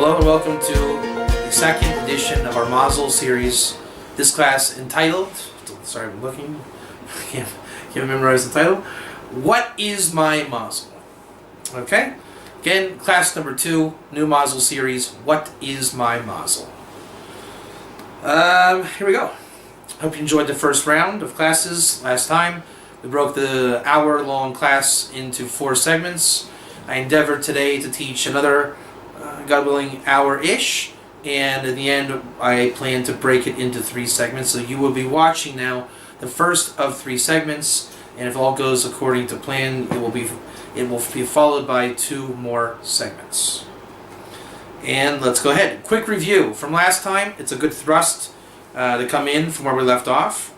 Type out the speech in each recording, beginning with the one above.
Hello and welcome to the second edition of our Mazel series. This class entitled, sorry I'm looking, can't memorize the title, What is my Mazel? Okay? Again, class number 2, new Mazel series, What is my Mazel? Here we go. Hope you enjoyed the first round of classes last time. We broke the hour-long class into 4 segments. I endeavored today to teach another, God willing, hour-ish, and in the end I plan to break it into 3 segments. So you will be watching now the first of 3 segments, and if all goes according to plan, it will be followed by 2 more segments. And let's go ahead. Quick review from last time. It's a good thrust to come in from where we left off.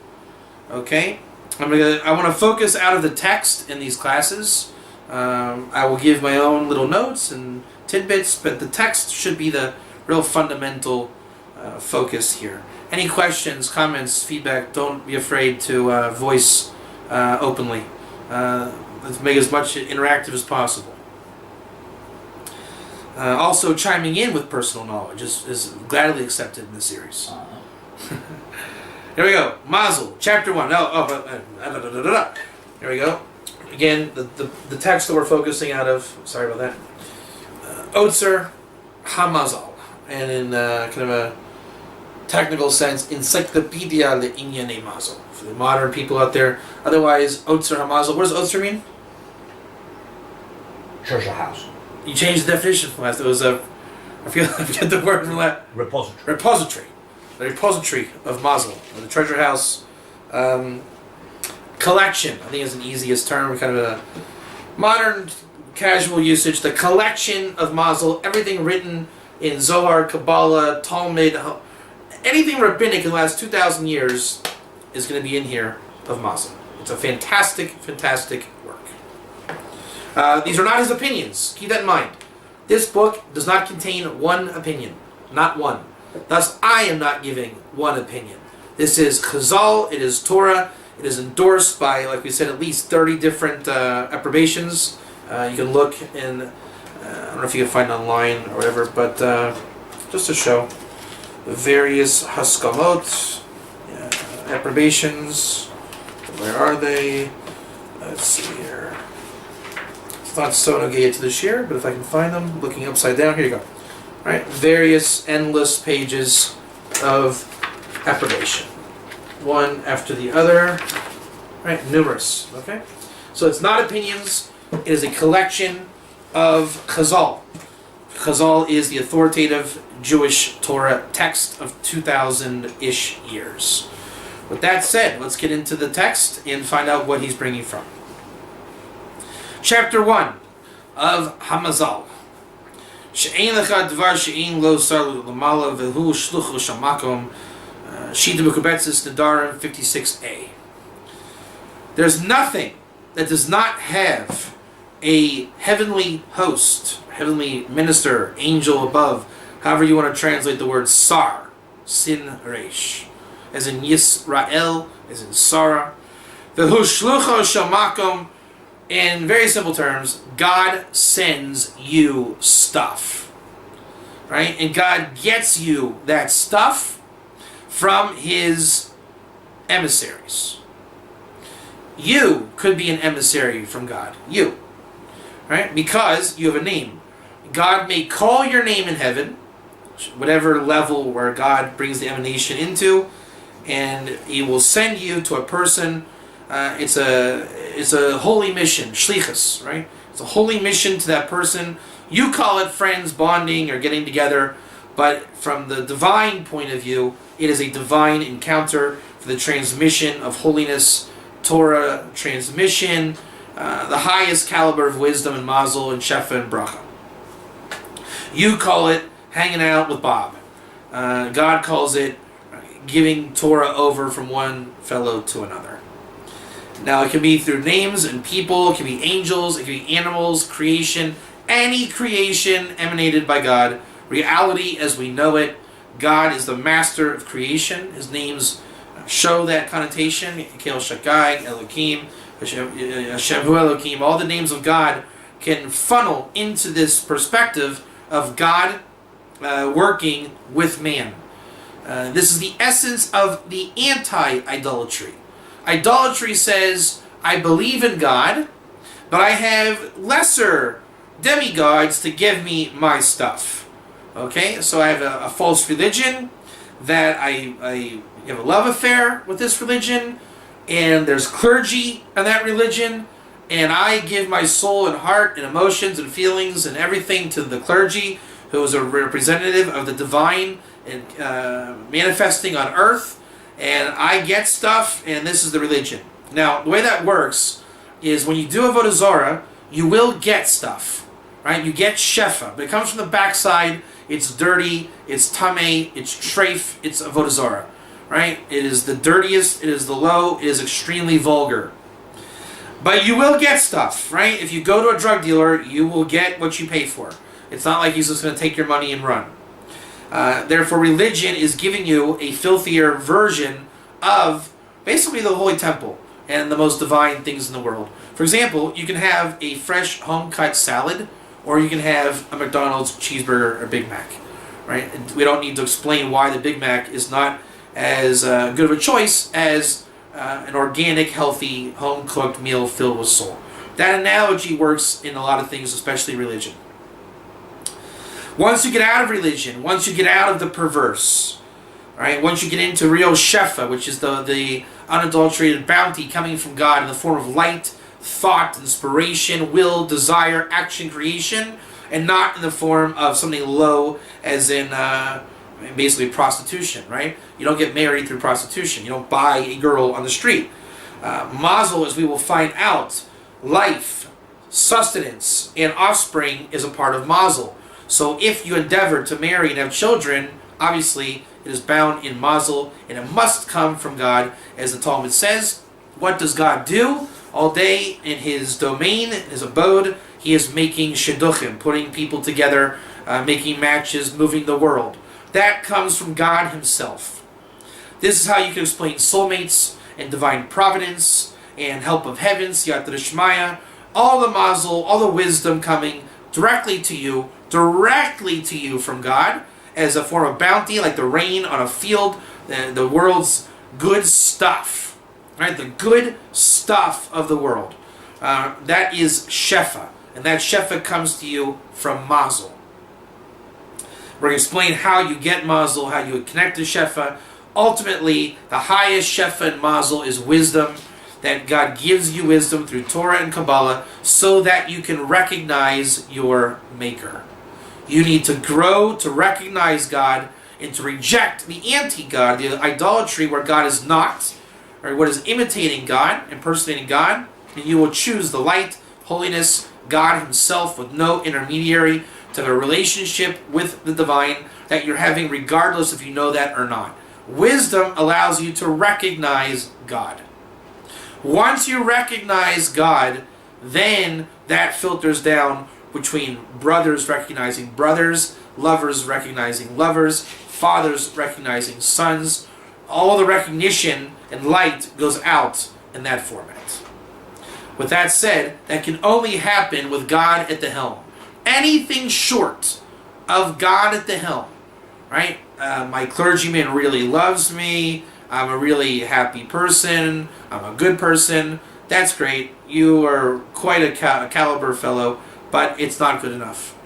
Okay, I want to focus out of the text in these classes. I will give my own little notes and tidbits, but the text should be the real fundamental focus here. Any questions, comments, feedback, don't be afraid to voice openly. Let's make as much interactive as possible. Also, chiming in with personal knowledge is gladly accepted in this series. Here we go. Mazel, chapter 1. Here we go. Again, the text that we're focusing out of, sorry about that, Otzer HaMazal, and in kind of a technical sense, Encyclopedia Le'inyane Mazel, for the modern people out there. Otherwise, Otzer HaMazal, what does Otzer mean? Treasure house. You changed the definition from last. It was I forget the word from last. Repository. The repository of Mazel, or the treasure house. Collection, I think is an easiest term, kind of a modern casual usage. The collection of Mazel, everything written in Zohar, Kabbalah, Talmud, anything rabbinic in the last 2,000 years is going to be in here of Mazel. It's a fantastic, fantastic work. These are not his opinions. Keep that in mind. This book does not contain one opinion. Not one. Thus, I am not giving one opinion. This is Chazal, it is Torah, it is endorsed by, like we said, at least 30 different approbations. You can look in, I don't know if you can find it online or whatever, but just to show the various haskamot, approbations. Where are they? Let's see here. It's not so negated to this year, but if I can find them, looking upside down, here you go. Right, various endless pages of approbation, one after the other. Right, numerous. Okay, so it's not opinions. It is a collection of Chazal. Chazal is the authoritative Jewish Torah text of 2,000-ish years. With that said, let's get into the text and find out what he's bringing from. Chapter 1 of HaMazal. She'ein lecha dvar she'ein lo sar l'mala v'hu shluchu shamakom. Shita B'Kubetzis Nadarim 56a. There's nothing that does not have a heavenly host, heavenly minister, angel above, however you want to translate the word sar, sin resh, as in Yisrael, as in Sarah. V'hu shluchu shamakom. In very simple terms, God sends you stuff, right? And God gets you that stuff from his emissaries. You could be an emissary from God. You, right? Because you have a name. God may call your name in heaven, whatever level where God brings the emanation into, and he will send you to a person. It's a holy mission, shlichus, right? It's a holy mission to that person. You call it friends, bonding, or getting together, but from the divine point of view, it is a divine encounter for the transmission of holiness, Torah transmission, the highest caliber of wisdom and mazel and shefa and bracha. You call it hanging out with Bob. God calls it giving Torah over from one fellow to another. Now, it can be through names and people, it can be angels, it can be animals, creation, any creation emanated by God. Reality as we know it. God is the master of creation. His names show that connotation. Kel Shakai, Elohim, Hashem Hu Elohim. All the names of God can funnel into this perspective of God working with man. This is the essence of the anti-idolatry. Idolatry says, I believe in God, but I have lesser demigods to give me my stuff. Okay, so I have a false religion, that I have a love affair with this religion, and there's clergy in that religion, and I give my soul and heart and emotions and feelings and everything to the clergy, who is a representative of the divine and manifesting on earth, and I get stuff, and this is the religion. Now, the way that works is when you do Avodah Zarah, you will get stuff, right? You get shefa, but it comes from the backside. It's dirty, it's tameh, it's treif, it's Avodah Zarah, right? It is the dirtiest, it is the low, it is extremely vulgar. But you will get stuff, right? If you go to a drug dealer, you will get what you pay for. It's not like he's just going to take your money and run. Therefore, religion is giving you a filthier version of basically the Holy Temple and the most divine things in the world. For example, you can have a fresh home-cut salad, or you can have a McDonald's cheeseburger or Big Mac, right? And we don't need to explain why the Big Mac is not as good of a choice as an organic, healthy, home-cooked meal filled with soul. That analogy works in a lot of things, especially religion. Once you get out of religion, once you get out of the perverse, right? Once you get into real shefa, which is the unadulterated bounty coming from God in the form of light, thought, inspiration, will, desire, action, creation, and not in the form of something low as in basically prostitution, right? You don't get married through prostitution. You don't buy a girl on the street. Mazel, as we will find out, life, sustenance, and offspring is a part of Mazel. So if you endeavor to marry and have children, obviously it is bound in Mazel, and it must come from God, as the Talmud says. What does God do? All day in his domain, his abode, he is making shidduchim, putting people together, making matches, moving the world. That comes from God himself. This is how you can explain soulmates and divine providence and help of heaven, siyata d'shmaya, all the mazel, all the wisdom coming directly to you from God as a form of bounty, like the rain on a field, the world's good stuff, right? The good stuff of the world. That is shefa, and that shefa comes to you from mazel. We're going to explain how you get mazel, how you connect to shefa. Ultimately, the highest shefa in mazel is wisdom, that God gives you wisdom through Torah and Kabbalah so that you can recognize your Maker. You need to grow to recognize God and to reject the anti-God, the idolatry where God is not, or what is imitating God, impersonating God, and you will choose the light, holiness, God himself with no intermediary, to have a relationship with the divine that you're having regardless if you know that or not. Wisdom allows you to recognize God. Once you recognize God, then that filters down between brothers recognizing brothers, lovers recognizing lovers, fathers recognizing sons. All the recognition and light goes out in that format. With that said, that can only happen with God at the helm. Anything short of God at the helm, right? My clergyman really loves me. I'm a really happy person. I'm a good person. That's great. You are quite a caliber fellow, but it's not good enough.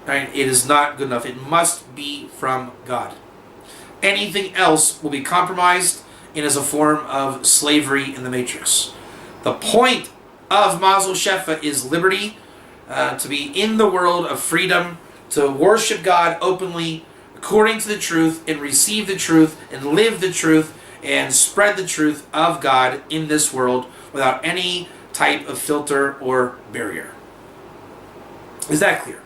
Right? It is not good enough. It must be from God. Anything else will be compromised and is a form of slavery in the matrix. The point of Mazel Shefa is liberty, to be in the world of freedom, to worship God openly, according to the truth, and receive the truth, and live the truth, and spread the truth of God in this world without any type of filter or barrier. Is that clear?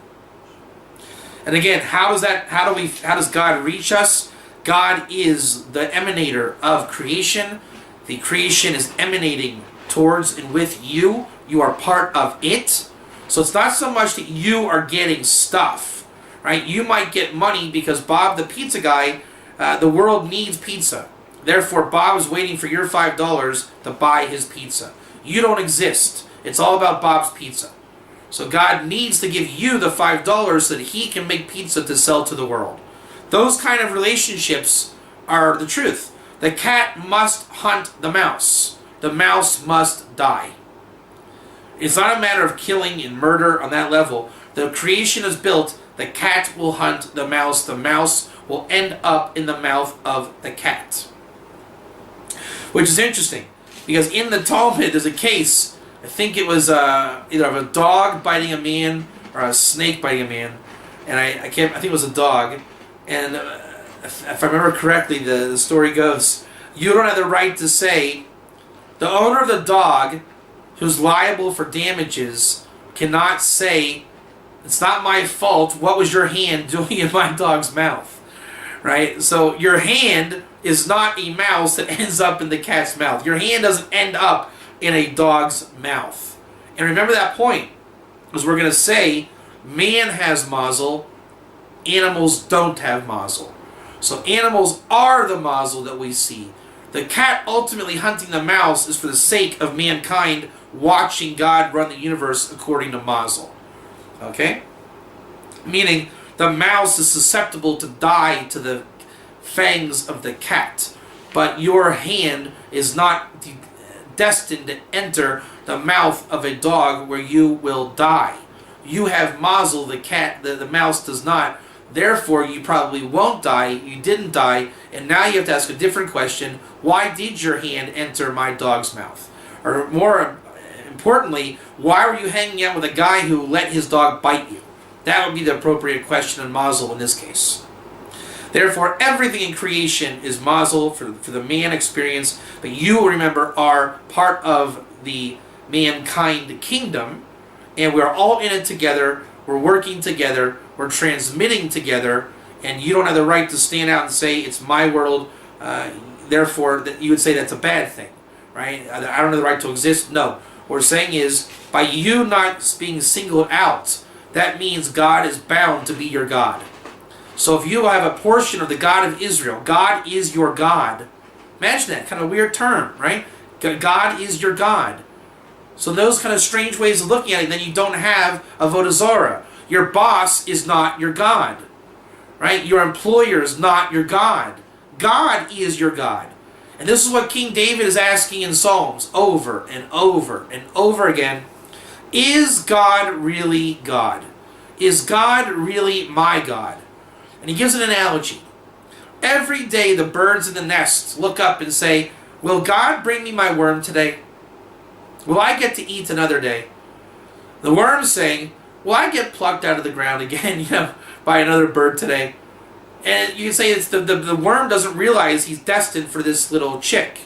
And again, how does God reach us? God is the emanator of creation. The creation is emanating towards and with you. You are part of it. So it's not so much that you are getting stuff, right? You might get money because Bob, the pizza guy, the world needs pizza. Therefore, Bob is waiting for your $5 to buy his pizza. You don't exist. It's all about Bob's pizza. So God needs to give you the $5 so that he can make pizza to sell to the world. Those kind of relationships are the truth. The cat must hunt the mouse. The mouse must die. It's not a matter of killing and murder on that level. The creation is built. The cat will hunt the mouse. The mouse will end up in the mouth of the cat. Which is interesting, because in the Talmud there's a case, I think it was either of a dog biting a man or a snake biting a man, and I think it was a dog, and if I remember correctly, the story goes, you don't have the right to say, the owner of the dog who's liable for damages cannot say, it's not my fault, what was your hand doing in my dog's mouth? Right? So your hand is not a mouse that ends up in the cat's mouth. Your hand doesn't end up in a dog's mouth. And remember that point, because we're going to say, man has Mazel, animals don't have Mazel. So animals are the Mazel that we see. The cat ultimately hunting the mouse is for the sake of mankind watching God run the universe according to Mazel. Okay? Meaning, the mouse is susceptible to die to the fangs of the cat, but your hand is not destined to enter the mouth of a dog where you will die. You have Mazel, the cat, the mouse does not. Therefore, you probably won't die, you didn't die, and now you have to ask a different question. Why did your hand enter my dog's mouth? Or more importantly, why were you hanging out with a guy who let his dog bite you? That would be the appropriate question in Mazel in this case. Therefore, everything in creation is Mazel for the man experience, but you, remember, are part of the mankind kingdom, and we're all in it together, we're working together, we're transmitting together, and you don't have the right to stand out and say, it's my world, therefore, that you would say that's a bad thing, right? I don't have the right to exist. No. What we're saying is, by you not being singled out, that means God is bound to be your God. So if you have a portion of the God of Israel, God is your God. Imagine that, kind of weird term, right? God is your God. So those kind of strange ways of looking at it, then you don't have avodah zarah. Your boss is not your God, right? Your employer is not your God. God is your God. And this is what King David is asking in Psalms over and over and over again. Is God really God? Is God really my God? And he gives an analogy. Every day the birds in the nests look up and say, will God bring me my worm today? Will I get to eat another day? The worm's saying, will I get plucked out of the ground again, by another bird today? And you can say it's the worm doesn't realize he's destined for this little chick.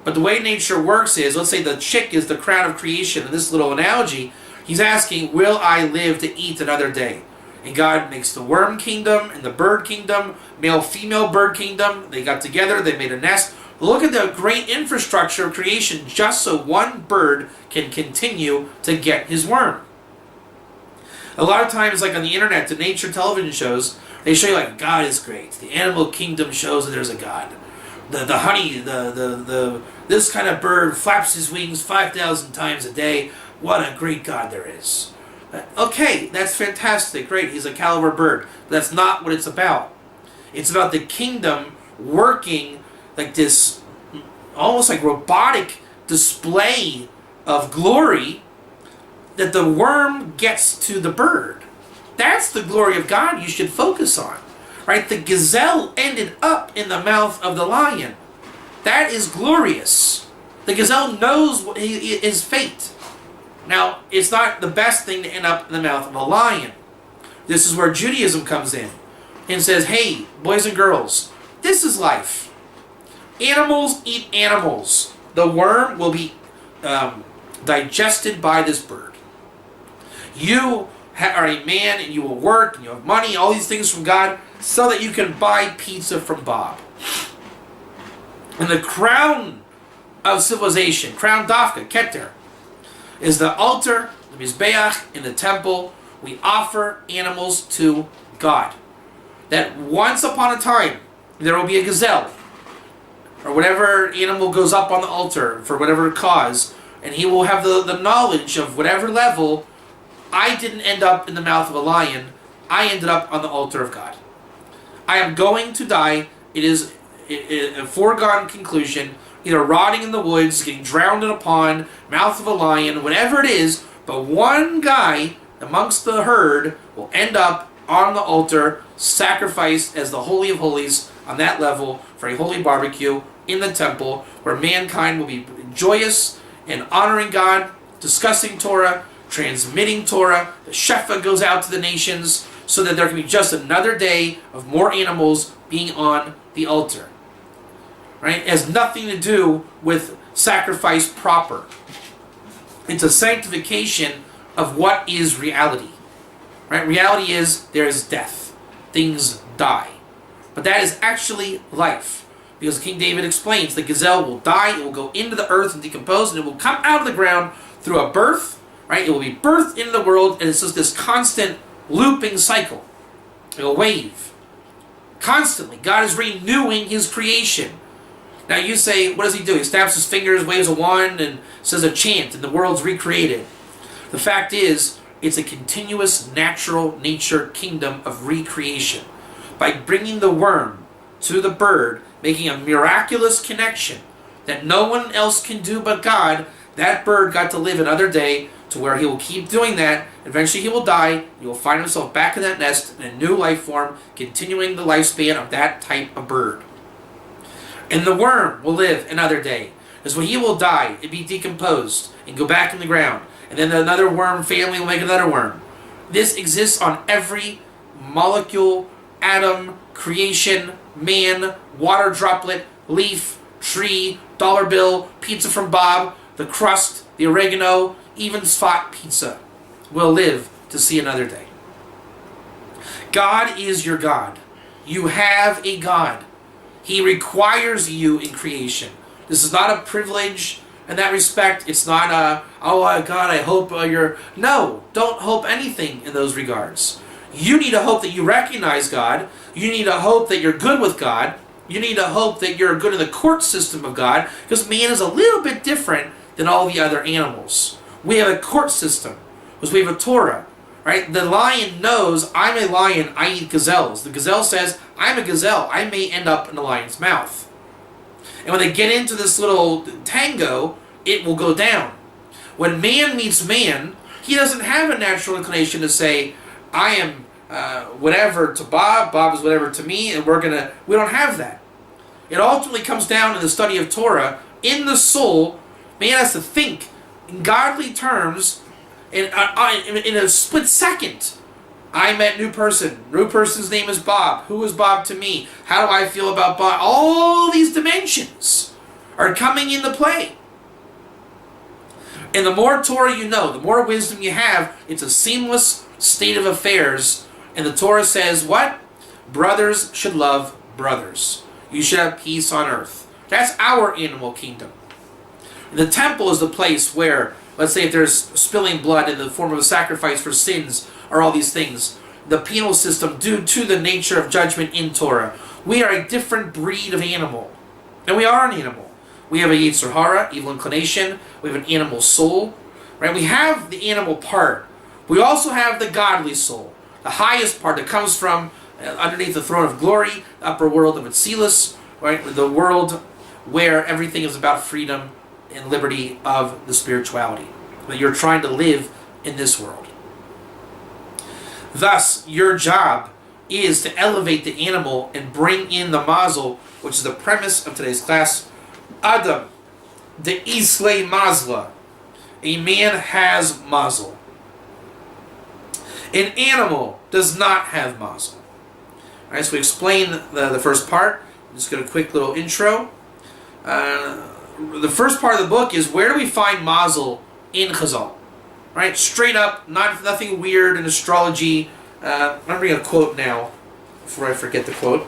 But the way nature works is, let's say the chick is the crown of creation. In this little analogy, he's asking, will I live to eat another day? And God makes the worm kingdom and the bird kingdom, male-female bird kingdom. They got together, they made a nest. Look at the great infrastructure of creation just so one bird can continue to get his worm. A lot of times, like on the internet, the nature television shows, they show you like, God is great. The animal kingdom shows that there's a God. The honey, this kind of bird flaps his wings 5,000 times a day. What a great God there is. Okay, that's fantastic, great, he's a caliber bird. But that's not what it's about. It's about the kingdom working like this, almost like robotic display of glory that the worm gets to the bird. That's the glory of God you should focus on. Right? The gazelle ended up in the mouth of the lion. That is glorious. The gazelle knows what his fate. Now, it's not the best thing to end up in the mouth of a lion. This is where Judaism comes in and says, hey, boys and girls, this is life. Animals eat animals. The worm will be digested by this bird. You are a man and you will work and you have money, all these things from God, so that you can buy pizza from Bob. And the crown of civilization, crown dafka, keter, is the altar, the mizbeach, in the temple. We offer animals to God. That once upon a time, there will be a gazelle, or whatever animal goes up on the altar for whatever cause, and he will have the knowledge of whatever level I didn't end up in the mouth of a lion. I ended up on the altar of God. I am going to die. It is a foregone conclusion, either rotting in the woods, getting drowned in a pond, mouth of a lion, whatever it is, but one guy amongst the herd will end up on the altar, sacrificed as the Holy of Holies on that level for a holy barbecue in the temple, where mankind will be joyous and honoring God, discussing Torah, transmitting Torah. The Shefa goes out to the nations so that there can be just another day of more animals being on the altar. Right? It has nothing to do with sacrifice proper. It's a sanctification of what is reality. Right? Reality is there is death. Things die. But that is actually life. Because King David explains the gazelle will die, it will go into the earth and decompose, and it will come out of the ground through a birth. Right? It will be birthed into the world, and it's just this constant looping cycle. It will wave. Constantly. God is renewing His creation. Now you say, what does He do? He snaps His fingers, waves a wand, and says a chant, and the world's recreated. The fact is, it's a continuous natural nature kingdom of recreation. By bringing the worm to the bird, making a miraculous connection that no one else can do but God, that bird got to live another day to where he will keep doing that. Eventually he will die. He will find himself back in that nest in a new life form, continuing the lifespan of that type of bird. And the worm will live another day. Because when he will die, it be decomposed and go back in the ground. And then another worm family will make another worm. This exists on every molecule, atom, creation, man, water droplet, leaf, tree, dollar bill, pizza from Bob, the crust, the oregano, even spot pizza will live to see another day. God is your God. You have a God. He requires you in creation. This is not a privilege in that respect. It's not a, oh God, I hope you're... No, don't hope anything in those regards. You need to hope that you recognize God. You need to hope that you're good with God. You need to hope that you're good in the court system of God, because man is a little bit different than all the other animals. We have a court system, because we have a Torah. Right? The lion knows, I'm a lion, I eat gazelles. The gazelle says, I'm a gazelle, I may end up in the lion's mouth. And when they get into this little tango, it will go down. When man meets man, he doesn't have a natural inclination to say, I am whatever to Bob, Bob is whatever to me, and we don't have that. It ultimately comes down in the study of Torah. In the soul, man has to think in godly terms. In a split second, I met new person. New person's name is Bob. Who is Bob to me? How do I feel about Bob? All these dimensions are coming into play. And the more Torah you know, the more wisdom you have, it's a seamless state of affairs. And the Torah says, what? Brothers should love brothers. You should have peace on earth. That's our animal kingdom. And the temple is the place where, let's say if there's spilling blood in the form of a sacrifice for sins or all these things, the penal system due to the nature of judgment in Torah. We are a different breed of animal. And we are an animal. We have a Yetzer Hara, evil inclination. We have an animal soul. Right? We have the animal part. We also have the godly soul. The highest part that comes from underneath the throne of glory, the upper world of Atzilus, right? The world where everything is about freedom and liberty of the spirituality. That you're trying to live in this world. Thus, your job is to elevate the animal and bring in the Mazel, which is the premise of today's class. Adam, the Islay Mazla. A man has Mazel. An animal does not have Mazel. Alright, so we explained the first part. Just get a quick little intro. The first part of the book is, where do we find Mazel in Chazal? Right, straight up, nothing weird in astrology. I'm going to bring a quote now, before I forget the quote.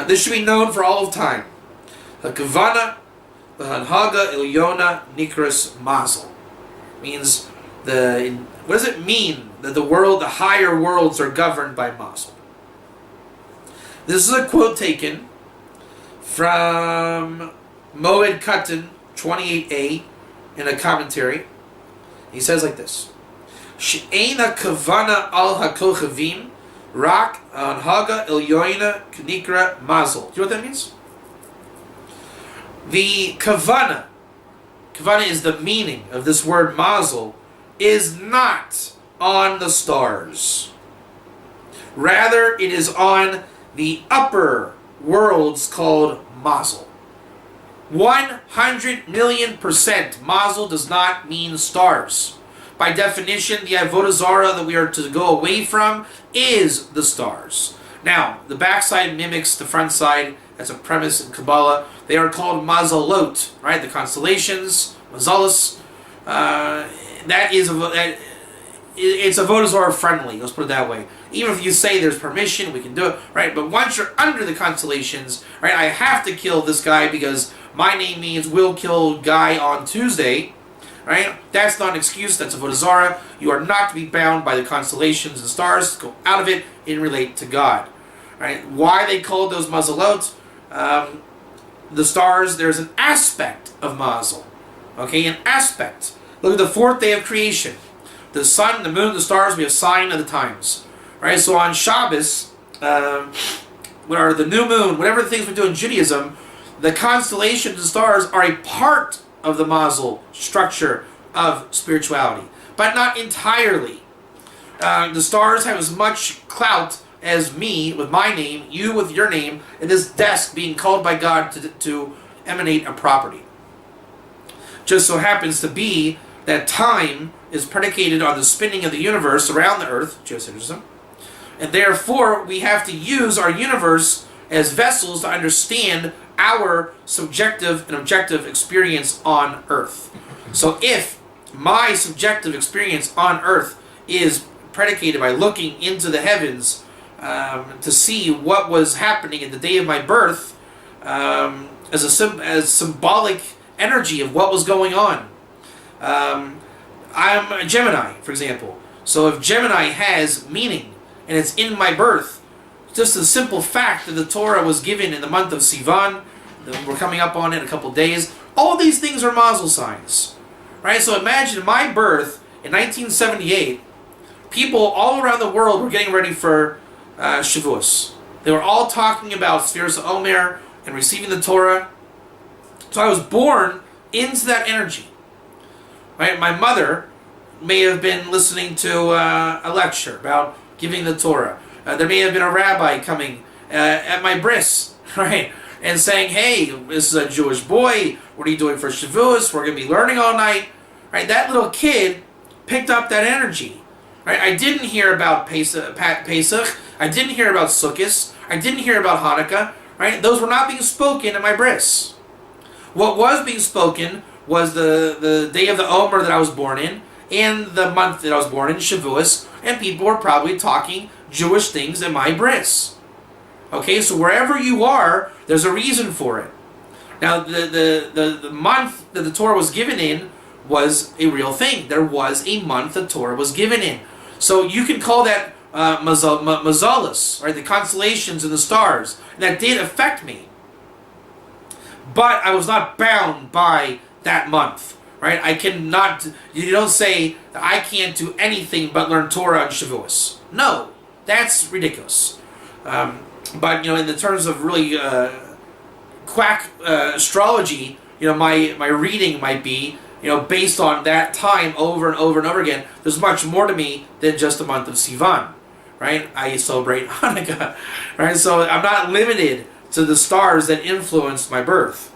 This should be known for all of time. Hakavana, the Hanhaga Ilyona Nikras Mazel. Means what does it mean that the higher worlds are governed by Mazel? This is a quote taken from Moed Katan 28a in a commentary. He says like this: she'ena kavana al hakochavim, rak anhaga ilyoina knikra Mazel. Do you know what that means? The kavana is the meaning of this word Mazel, is not on the stars. Rather, it is on the upper worlds called Mazel. 100,000,000% Mazel does not mean stars. By definition, the Avodah Zarah that we are to go away from is the stars. Now, the backside mimics the front side. That's a premise in Kabbalah. They are called Mazalot, right? The constellations, Mazalis. It's Avodah Zarah friendly. Let's put it that way. Even if you say there's permission, we can do it, right? But once you're under the constellations, right? I have to kill this guy because my name means we'll kill guy on Tuesday, right? That's not an excuse. That's Avodah Zarah. You are not to be bound by the constellations and stars. Go out of it and relate to God, right? Why they called those Mazalot? The stars, there's an aspect of Mazel. Okay, an aspect. Look at the fourth day of creation. The sun, the moon, the stars, we have sign of the times. Right, so on Shabbos, or the new moon, whatever the things we do in Judaism, the constellations and stars are a part of the Mazel structure of spirituality, but not entirely. The stars have as much clout as me with my name, you with your name, and this desk being called by God to emanate a property. Just so happens to be that time is predicated on the spinning of the universe around the earth, geocentrism, and therefore we have to use our universe as vessels to understand our subjective and objective experience on earth. So if my subjective experience on earth is predicated by looking into the heavens to see what was happening in the day of my birth, as symbolic energy of what was going on. I'm a Gemini, for example. So if Gemini has meaning and it's in my birth, just the simple fact that the Torah was given in the month of Sivan, we're coming up on it in a couple of days, all these things are Mazel signs. Right? So imagine my birth in 1978, people all around the world were getting ready for Shavuos. They were all talking about Sfiras Omer and receiving the Torah. So I was born into that energy. Right? My mother may have been listening to a lecture about giving the Torah. There may have been a rabbi coming at my bris, right? And saying, hey, this is a Jewish boy. What are you doing for Shavuos? We're going to be learning all night. Right? That little kid picked up that energy. Right? I didn't hear about Pesach. I didn't hear about Sukkot. I didn't hear about Hanukkah. Right? Those were not being spoken at my bris. What was being spoken was the day of the Omer that I was born in, and the month that I was born in, Shavuos, and people were probably talking Jewish things at my bris. Okay, so wherever you are, there's a reason for it. Now, the month that the Torah was given in was a real thing. There was a month the Torah was given in. So you can call that Mazalis, right? The constellations and the stars. And that did affect me. But I was not bound by that month. Right? I cannot, you don't say that I can't do anything but learn Torah on Shavuos. No, that's ridiculous. But, in the terms of really quack astrology, my reading might be, based on that time over and over and over again. There's much more to me than just the month of Sivan, right? I celebrate Hanukkah, right? So I'm not limited to the stars that influenced my birth.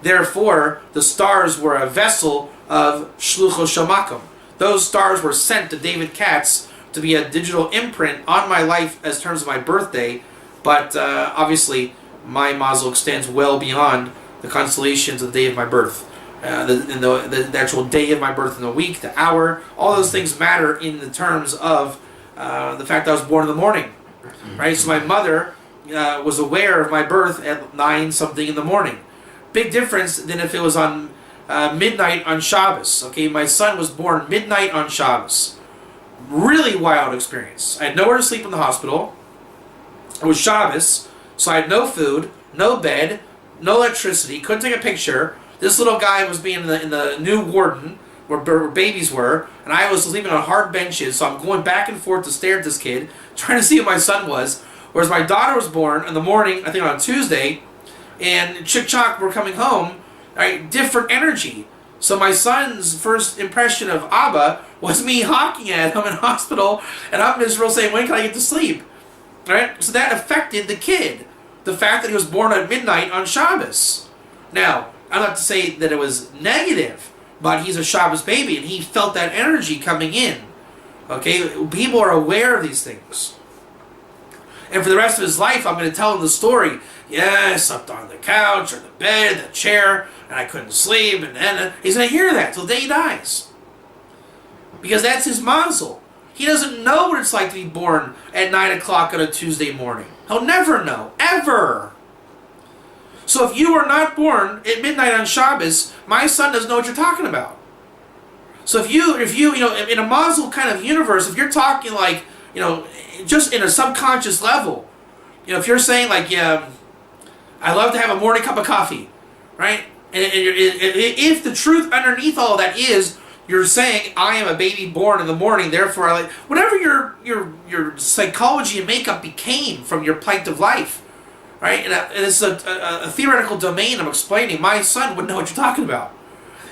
Therefore, the stars were a vessel of Shlucho Shamakim. Those stars were sent to David Katz to be a digital imprint on my life as terms of my birthday, but obviously my Mazel extends well beyond the constellations of the day of my birth. The actual day of my birth in the week, the hour, all those things matter in the terms of the fact that I was born in the morning. Right? So my mother was aware of my birth at 9-something in the morning. Big difference than if it was on midnight on Shabbos. Okay, my son was born midnight on Shabbos. Really wild experience. I had nowhere to sleep in the hospital. It was Shabbos, so I had no food, no bed, no electricity, couldn't take a picture. This little guy was being in the new warden where babies were, and I was sleeping on hard benches, so I'm going back and forth to stare at this kid, trying to see who my son was. Whereas my daughter was born in the morning, I think on Tuesday, and Chick Chock were coming home, right? Different energy. So my son's first impression of Abba was me hawking at him in hospital, and I'm miserable saying, when can I get to sleep? Right? So that affected the kid. The fact that he was born at midnight on Shabbos. Now, I'm not to say that it was negative, but he's a Shabbos baby, and he felt that energy coming in. Okay? People are aware of these things. And for the rest of his life, I'm going to tell him the story. Yeah, I slept on the couch, or the bed, the chair, and I couldn't sleep, and then he's going to hear that till the day he dies. Because that's his mazel. He doesn't know what it's like to be born at 9 o'clock on a Tuesday morning. He'll never know, ever. So if you are not born at midnight on Shabbos, my son doesn't know what you're talking about. So if you in a mazel kind of universe, if you're talking like, just in a subconscious level, if you're saying like, I love to have a morning cup of coffee, right? And if the truth underneath all of that is, you're saying, I am a baby born in the morning, therefore I like... Whatever your psychology and makeup became from your plight of life, right? And it's a theoretical domain I'm explaining. My son wouldn't know what you're talking about.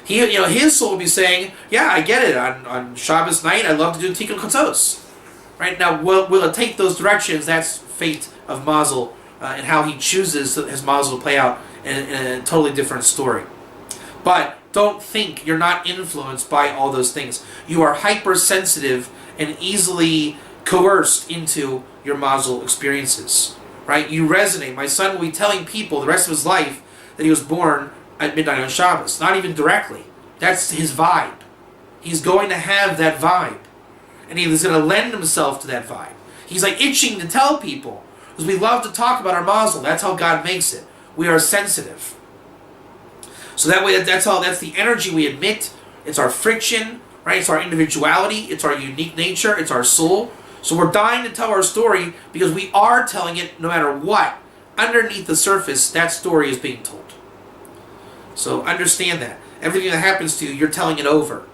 His soul would be saying, yeah, I get it. On Shabbos night, I love to do Tikkun Chatzos. Right? Now, will it take those directions? That's fate of Mazel and how he chooses his Mazel to play out in a totally different story. But don't think you're not influenced by all those things. You are hypersensitive and easily coerced into your Mazel experiences. Right? You resonate. My son will be telling people the rest of his life that he was born at midnight on Shabbos. Not even directly. That's his vibe. He's going to have that vibe. And he's going to lend himself to that vibe. He's like itching to tell people. Because we love to talk about our Mazel. That's how God makes it. We are sensitive. So that way, that's the energy we emit. It's our friction, right? It's our individuality. It's our unique nature. It's our soul. So we're dying to tell our story because we are telling it no matter what. Underneath the surface, that story is being told. So understand that. Everything that happens to you, you're telling it over.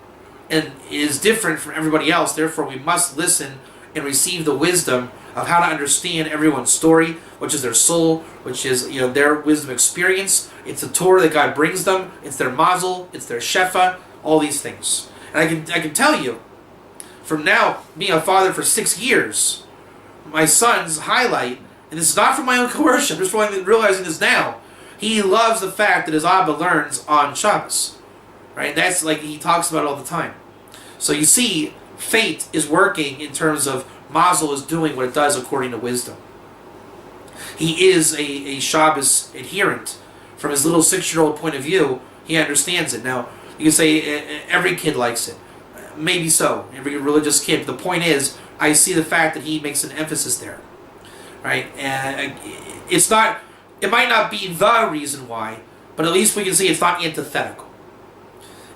And it is different from everybody else. Therefore, we must listen and receive the wisdom of how to understand everyone's story, which is their soul, which is their wisdom experience. It's the Torah that God brings them. It's their mazel. It's their shefa. All these things. And I can tell you, from now being a father for 6 years, my son's highlight, and this is not from my own coercion. I'm just realizing this now. He loves the fact that his Abba learns on Shabbos. Right? That's like he talks about it all the time. So you see, fate is working in terms of Mazel is doing what it does according to wisdom. He is a Shabbos adherent. From his little 6-year-old point of view, he understands it. Now, you can say every kid likes it. Maybe so. Every religious kid. The point is, I see the fact that he makes an emphasis there. Right? And it might not be the reason why, but at least we can see it's not antithetical.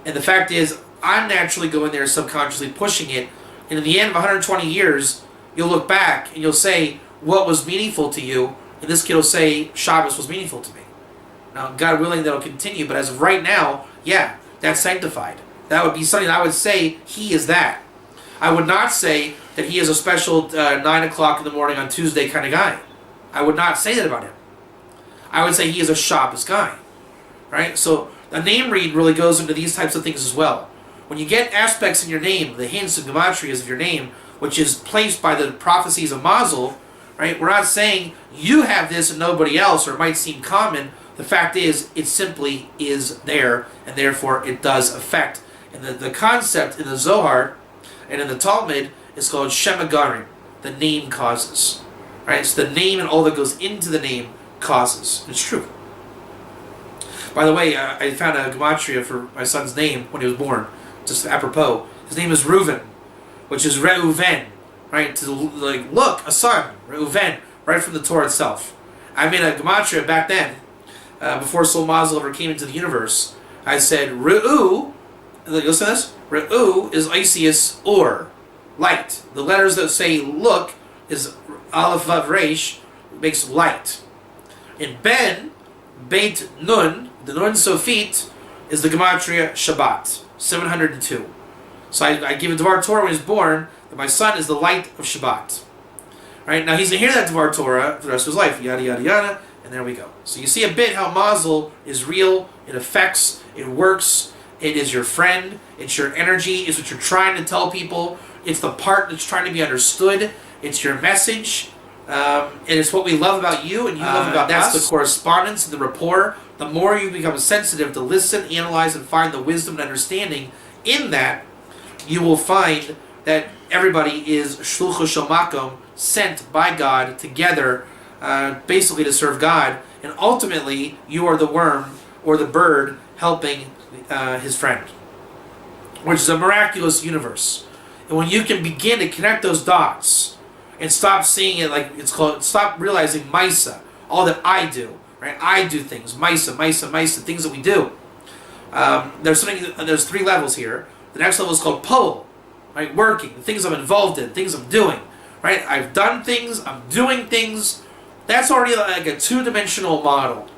And the fact is, I'm naturally going there subconsciously pushing it. And in the end of 120 years, you'll look back and you'll say, what was meaningful to you? And this kid will say, Shabbos was meaningful to me. Now, God willing, that'll continue. But as of right now, yeah, that's sanctified. That would be something I would say he is that. I would not say that he is a special 9 o'clock in the morning on Tuesday kind of guy. I would not say that about him. I would say he is a Shabbos guy. Right? So a name read really goes into these types of things as well. When you get aspects in your name, the hints and gematrias of your name, which is placed by the prophecies of Mazel, right? We're not saying you have this and nobody else, or it might seem common. The fact is, it simply is there, and therefore it does affect. And the concept in the Zohar and in the Talmud is called Shem Agarim, the name causes. Right? So the name and all that goes into the name causes. It's true. By the way, I found a gematria for my son's name when he was born, just apropos. His name is Reuven, which is Reuven, right? To look, a son, Reuven, right from the Torah itself. I made a gematria back then, before Soul Mazel ever came into the universe. I said, Re'u, listen to this, Re'u is Isius Or, light. The letters that say look is Aleph Vav Resh, makes light. In Ben, Beit Nun, the Nun Sofit, is the gematria Shabbat. 702. So I give a Dvar Torah when he's born that my son is the light of Shabbat. Right? Now he's going to hear that Dvar Torah for the rest of his life. Yada, yada, yada. And there we go. So you see a bit how Mazel is real. It affects. It works. It is your friend. It's your energy. It's what you're trying to tell people. It's the part that's trying to be understood. It's your message. And it's what we love about you and you love about us. That's the correspondence and the rapport. The more you become sensitive to listen, analyze, and find the wisdom and understanding in that, you will find that everybody is shluchos shel makom, sent by God together, basically to serve God. And ultimately, you are the worm or the bird helping his friend, which is a miraculous universe. And when you can begin to connect those dots and stop seeing it like it's called, stop realizing Misa, all that I do, right? I do things, Misa, things that we do. There's 3 levels here. The next level is called Poel, right? Working, the things I'm involved in, things I'm doing, right? I've done things, I'm doing things. That's already like a 2-dimensional model.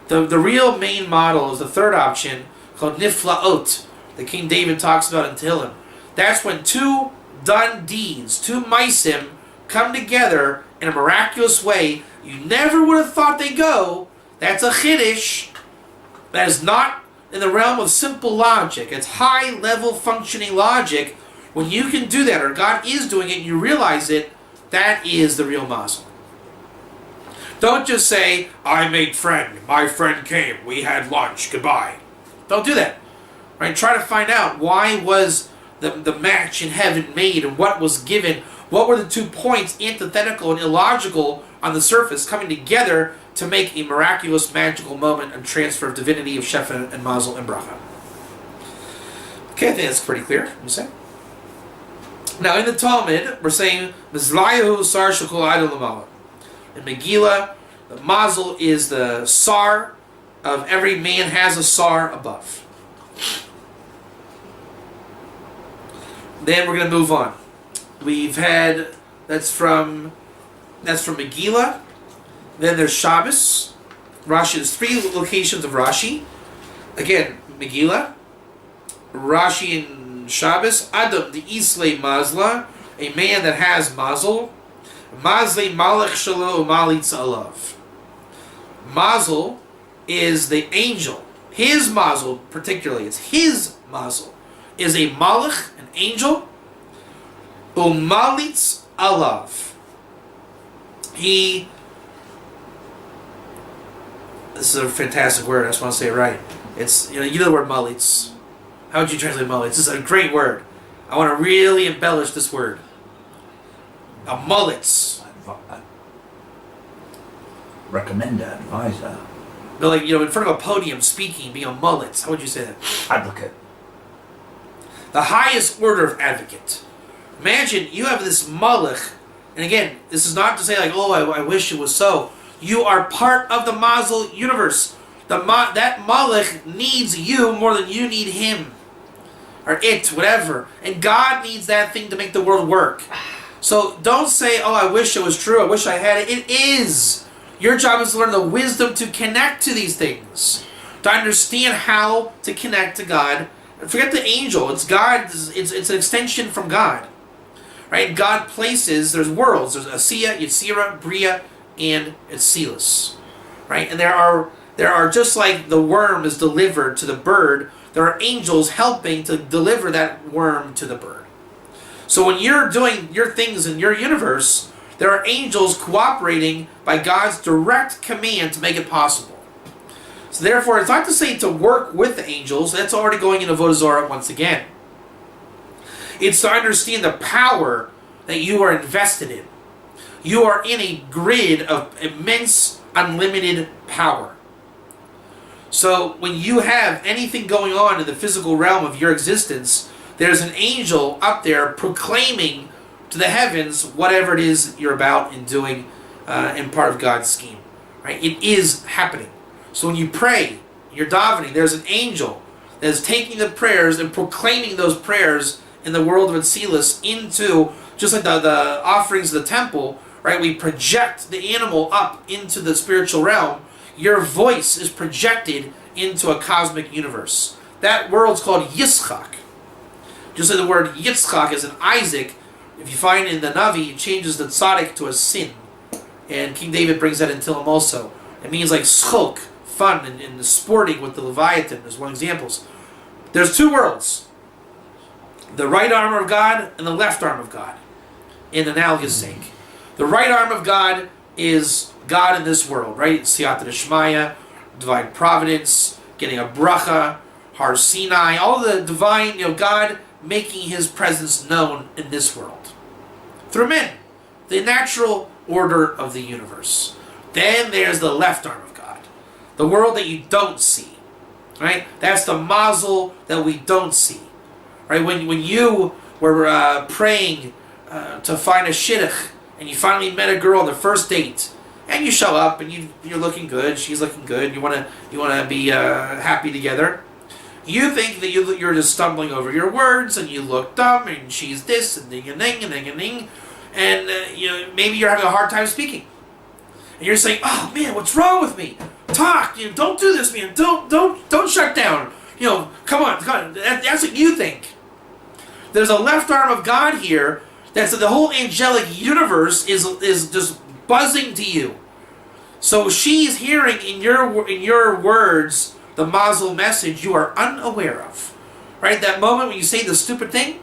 The real main model is the third option called Niflaot, that King David talks about in Tehillim. That's when 2 done deeds, 2 maisim, come together in a miraculous way. You never would have thought they go. That's a chiddush. That is not in the realm of simple logic. It's high-level functioning logic. When you can do that, or God is doing it, and you realize it, that is the real Mazel. Don't just say, I made friend, my friend came, we had lunch, goodbye. Don't do that. Right? Try to find out why was the match in heaven made and what was given. What were the 2 points, antithetical and illogical on the surface, coming together to make a miraculous, magical moment and transfer of divinity of Shefa and Mazel and Bracha. Okay, I think that's pretty clear. You say? Now in the Talmud, we're saying Mizlayahu Sar Shekol Adon Lamala. In Megillah, the Mazel is the Sar of every man has a Sar above. Then we're going to move on. We've had, that's from Megillah. Then there's Shabbos. Rashi, there's 3 locations of Rashi. Again, Megillah, Rashi and Shabbos. Adam, the Islay Mazla, a man that has Mazel. Mazle Malach Shalo Malitz Alav. Mazel is the angel. His Mazel, particularly, it's his Mazel, is a Malach, an angel. Umalitz Alav. This is a fantastic word. I just want to say it right. It's, you know the word malitz. How would you translate malitz? This is a great word. I want to really embellish this word. A malitz. Recommender, advisor. No, like, in front of a podium speaking, being a malitz. How would you say that? Advocate. The highest order of advocate. Imagine you have this malach, and again, this is not to say like, oh, I wish it was so. You are part of the Mazel universe. That malach needs you more than you need him. Or it, whatever. And God needs that thing to make the world work. So don't say, oh, I wish it was true, I wish I had it. It is. Your job is to learn the wisdom to connect to these things. To understand how to connect to God. Forget the angel. It's God. It's an extension from God. Right? God places, there's worlds. There's Asiya, Yetzira, Bria, and Atzilus. Right? And there are just like the worm is delivered to the bird, there are angels helping to deliver that worm to the bird. So when you're doing your things in your universe, there are angels cooperating by God's direct command to make it possible. So therefore, it's not to say to work with the angels. That's already going into Avodah Zarah once again. It's to understand the power that you are invested in. You are in a grid of immense, unlimited power. So when you have anything going on in the physical realm of your existence, there's an angel up there proclaiming to the heavens whatever it is you're about and doing in part of God's scheme. Right? It is happening. So when you pray, you're davening, there's an angel that is taking the prayers and proclaiming those prayers in the world of Atzilus into, just like the offerings of the temple, right? We project the animal up into the spiritual realm. Your voice is projected into a cosmic universe. that world's called Yitzchak. Just like the word Yitzchak is an Isaac, if you find in the Navi, it changes the tzaddik to a sin. And King David brings that in Tehillim also. It means like schok, fun, and sporting with the Leviathan is one examples. There's two worlds. The right arm of God and the left arm of God, in analogous sake. The right arm of God is God in this world, right? Siyata Deshmaya, divine providence, getting a bracha, Har Sinai, all the divine, God making His presence known in this world. Through men, the natural order of the universe. Then there's the left arm of God, the world that you don't see, right? That's the Mazel that we don't see, right? When you were praying to find a shidduch, and you finally met a girl on the first date, and you show up, and you're looking good, she's looking good, you want to be happy together. You think that you're just stumbling over your words, and you look dumb, and she's this, and ding, and ding, and ding, and ding, and maybe you're having a hard time speaking. And you're saying, "Oh man, what's wrong with me? Talk, don't do this, man. Don't shut down. Come on. That's what you think." There's a left arm of God here. That's the whole angelic universe is just buzzing to you. So she's hearing in your words the Mazel message you are unaware of, right? That moment when you say the stupid thing,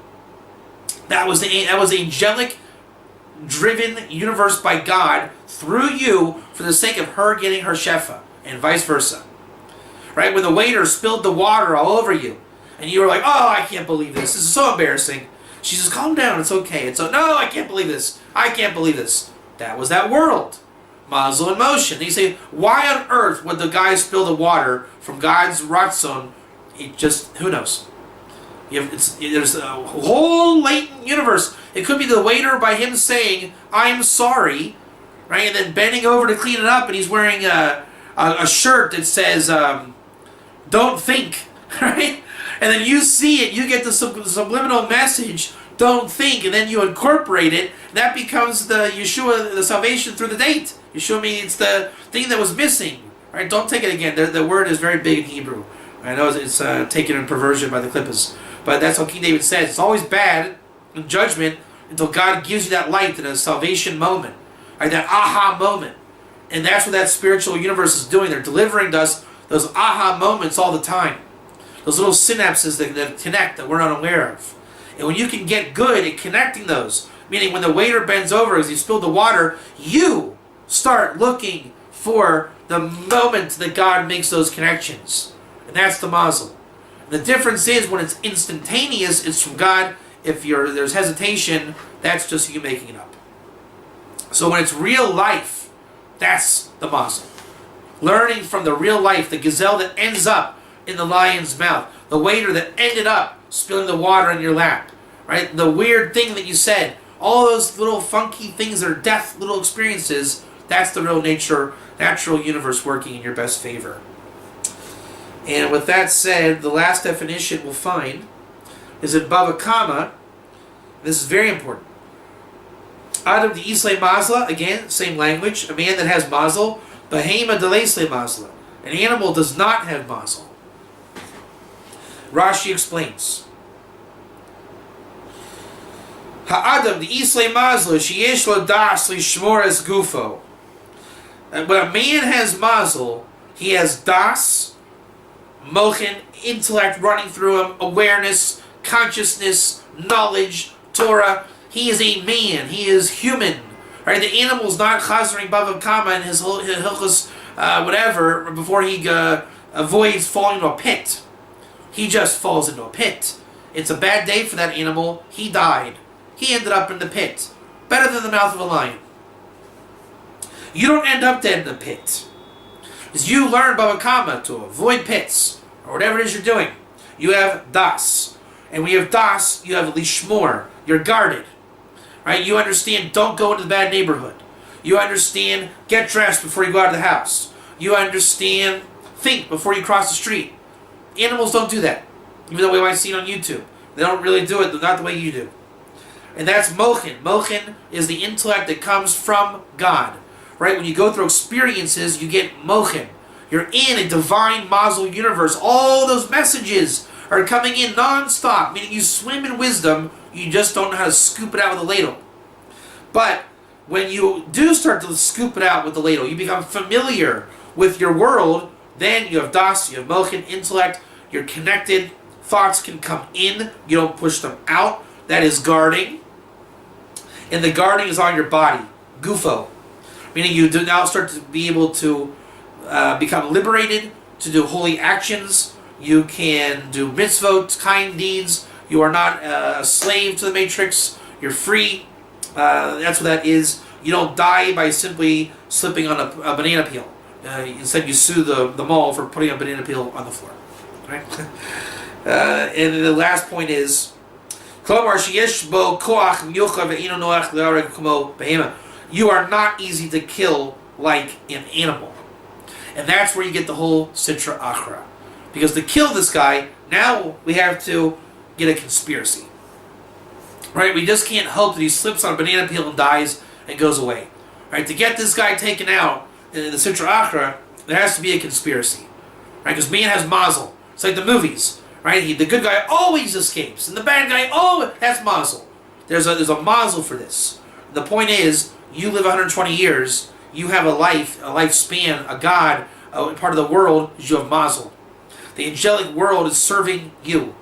that was angelic driven universe by God through you for the sake of her getting her shefa, and vice versa. Right? When the waiter spilled the water all over you, and you were like, "Oh, I can't believe this. This is so embarrassing." She says, "Calm down, it's okay." And so, "No, I can't believe this. I can't believe this." That was that world. Mazel in motion. And you say, why on earth would the guy spill the water from God's ratzon? Who knows? There's a whole latent universe. It could be the waiter by him saying, "I'm sorry," right? And then bending over to clean it up, and he's wearing a shirt that says, "Don't think," right? And then you see it, you get the subliminal message, "Don't think," and then you incorporate it, and that becomes the Yeshua, the salvation through the date. Yeshua means it's the thing that was missing, right? Don't take it again. The word is very big in Hebrew. I know it's taken in perversion by the Klippas, but that's what King David says. It's always bad in judgment until God gives you that light in a salvation moment, right? That aha moment. And that's what that spiritual universe is doing. They're delivering to us those aha moments all the time. Those little synapses that connect that we're not aware of. And when you can get good at connecting those, meaning when the waiter bends over as he spilled the water, you start looking for the moment that God makes those connections. And that's the Mazel. And the difference is when it's instantaneous, it's from God. If there's hesitation, that's just you making it up. So when it's real life, that's the Mazel. Learning from the real life, the gazelle that ends up in the lion's mouth, the waiter that ended up spilling the water in your lap, right? The weird thing that you said, all those little funky things that are death, little experiences, that's the real natural universe working in your best favor. And with that said, the last definition we'll find is in Bava Kama. This is very important. Adam de Isle Mazla, again, same language. A man that has Mazel. Behema de Leisle Mazla. An animal does not have Mazel. Rashi explains. Ha'adam de Isle Mazla sheyesh lo das lishmor es gufo. When a man has Mazel, he has das, mochen, intellect running through him, awareness, consciousness, knowledge, Torah. He is a man. He is human. Right? The animal's not chazering Bava Kama in his hilchos whatever before he avoids falling into a pit. He just falls into a pit. It's a bad day for that animal. He died. He ended up in the pit. Better than the mouth of a lion. You don't end up dead in the pit. As you learn Bava Kama to avoid pits, or whatever it is you're doing, you have das. And when you have das, you have lishmor. You're guarded. Right? You understand, don't go into the bad neighborhood. You understand, get dressed before you go out of the house. You understand, think before you cross the street. Animals don't do that. Even though we might see it on YouTube. They don't really do it, not the way you do. And that's mochen. Mochen is the intellect that comes from God. Right? When you go through experiences, you get mochen. You're in a divine Mazel universe. All those messages are coming in non-stop, meaning you swim in wisdom, you just don't know how to scoop it out with a ladle. But when you do start to scoop it out with the ladle, you become familiar with your world, then you have das, you have Melchin, intellect, you're connected, thoughts can come in, you don't push them out. That is guarding. And the guarding is on your body, gufo. Meaning you do now start to be able to become liberated, to do holy actions. You can do mitzvot, kind deeds. You are not a slave to the matrix. You're free. That's what that is. You don't die by simply slipping on a banana peel. Instead, you sue the mall for putting a banana peel on the floor. Right? And the last point is, you are not easy to kill like an animal. And that's where you get the whole Sitra Achra. Because to kill this guy, now we have to get a conspiracy. Right? We just can't hope that he slips on a banana peel and dies and goes away. Right? To get this guy taken out in the Sitra Achra, there has to be a conspiracy. Right? Because man has Mazel. It's like the movies. Right? The good guy always escapes. And the bad guy, that's Mazel. There's a Mazel for this. The point is, you live 120 years, you have a lifespan, a God, a part of the world is you have Mazel. The angelic world is serving you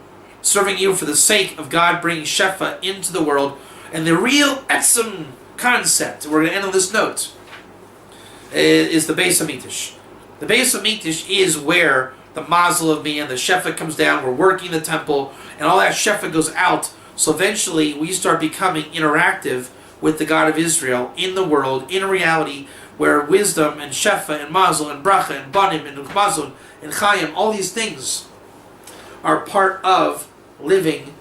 for the sake of God bringing Shefa into the world. And the real etzem concept, we're going to end on this note, is the Beis HaMikdash. The Beis HaMikdash is where the Mazel of man, the Shefa comes down, we're working the temple, and all that Shefa goes out. So eventually we start becoming interactive with the God of Israel in the world, in reality, where wisdom and Shefa and Mazel and Bracha and Banim and Mazon and Chaim, all these things are part of living.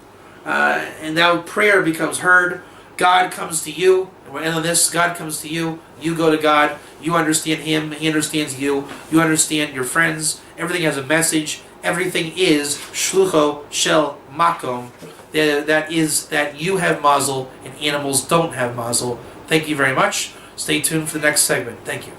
And now prayer becomes heard. God comes to you. And we're ending this. God comes to you. You go to God. You understand Him. He understands you. You understand your friends. Everything has a message. Everything is Shlucho Shel Makom. That is that you have Mazel and animals don't have Mazel. Thank you very much. Stay tuned for the next segment. Thank you.